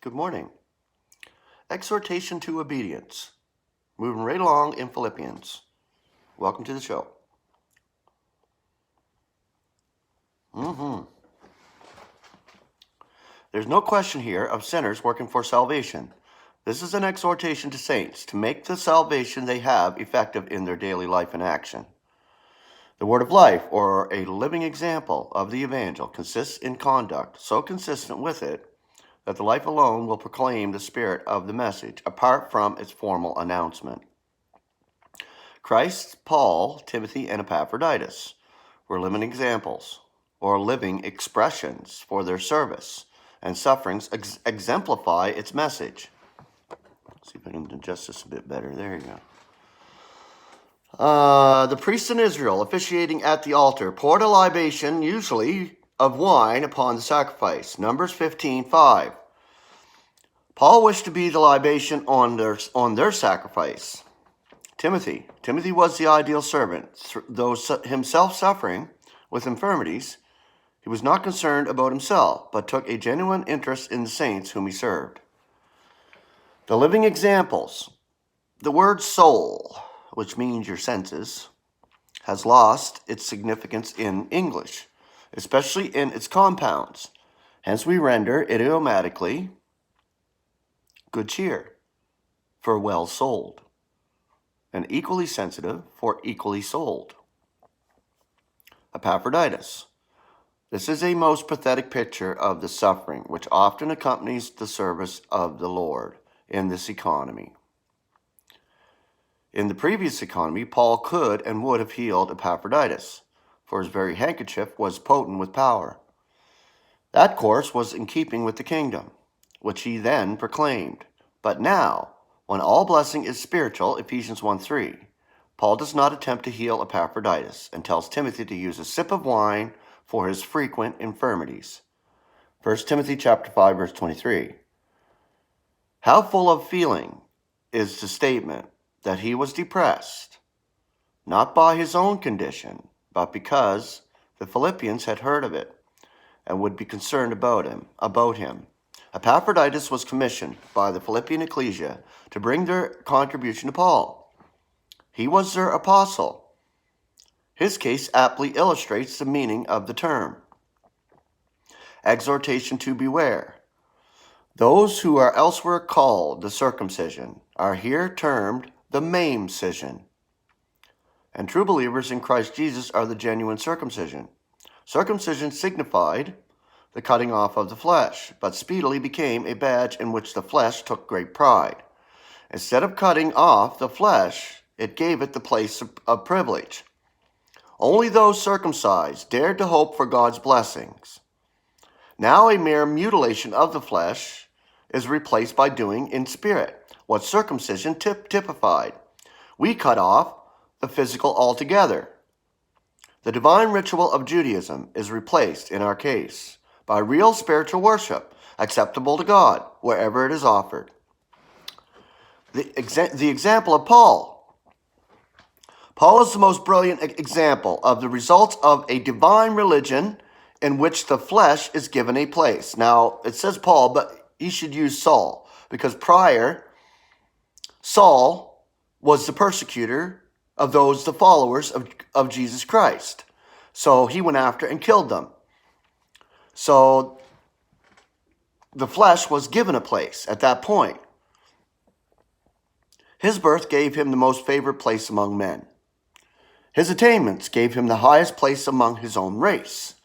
Good morning. Exhortation to obedience. Moving right along in Philippians. Welcome to the show. There's no question here of sinners working for salvation. This is an exhortation to saints to make the salvation they have effective in their daily life and action. The word of life, or a living example of the evangel, consists in conduct so consistent with it that the life alone will proclaim the spirit of the message, apart from its formal announcement. Christ, Paul, Timothy, and Epaphroditus were living examples, or living expressions for their service, and sufferings exemplify its message. Let's see if I can adjust this a bit better. There you go. The priest in Israel, officiating at the altar, poured a libation, usually of wine, upon the sacrifice. Numbers 15:5. Paul wished to be the libation on their sacrifice. Timothy was the ideal servant. Though himself suffering with infirmities, he was not concerned about himself, but took a genuine interest in the saints whom he served. The living examples. The word soul, which means your senses, has lost its significance in English, especially in its compounds. Hence we render idiomatically good cheer for well sold, and equally sensitive for equally sold. Epaphroditus. This is a most pathetic picture of the suffering which often accompanies the service of the Lord in this economy. In the previous economy, Paul could and would have healed Epaphroditus, for his very handkerchief was potent with power. That course was in keeping with the kingdom, which he then proclaimed. But now, when all blessing is spiritual, Ephesians 1:3, Paul does not attempt to heal Epaphroditus and tells Timothy to use a sip of wine for his frequent infirmities. 1 Timothy chapter 5, verse 23. How full of feeling is the statement that he was depressed, not by his own condition, but because the Philippians had heard of it and would be concerned about him. Epaphroditus was commissioned by the Philippian ecclesia to bring their contribution to Paul. He was their apostle. His case aptly illustrates the meaning of the term. Exhortation to beware. Those who are elsewhere called the circumcision are here termed the maimcision. And true believers in Christ Jesus are the genuine circumcision. Circumcision signified the cutting off of the flesh, but speedily became a badge in which the flesh took great pride. Instead of cutting off the flesh, it gave it the place of privilege. Only those circumcised dared to hope for God's blessings. Now a mere mutilation of the flesh is replaced by doing in spirit what circumcision typified. We cut off the physical altogether. The divine ritual of Judaism is replaced, in our case, by real spiritual worship, acceptable to God, wherever it is offered. The example of Paul. Paul is the most brilliant example of the results of a divine religion in which the flesh is given a place. Now, it says Paul, but he should use Saul, because prior, Saul was the persecutor of the followers of Jesus Christ. So he went after and killed them. So the flesh was given a place at that point. His birth gave him the most favored place among men. His attainments gave him the highest place among his own race.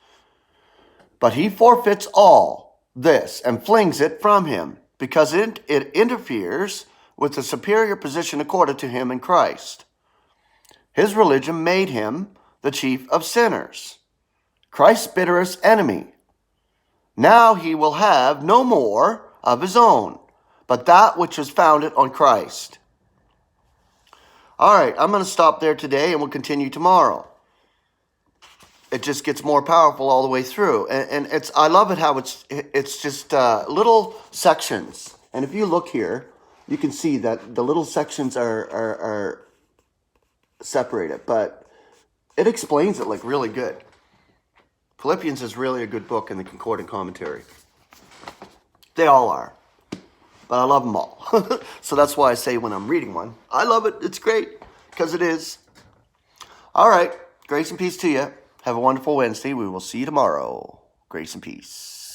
But he forfeits all this and flings it from him because it interferes with the superior position accorded to him in Christ. His religion made him the chief of sinners, Christ's bitterest enemy. Now he will have no more of his own, but that which was founded on Christ. All right, I'm going to stop there today and we'll continue tomorrow. It just gets more powerful all the way through. And I love it how it's just little sections. And if you look here, you can see that the little sections are separated, but it explains it like really good. Philippians is really a good book in the Concordant Commentary. They all are. but I love them all. So that's why I say when I'm reading one, I love it. It's great, because it is. All right. Grace and peace to you. Have a wonderful Wednesday. We will see you tomorrow. Grace and peace.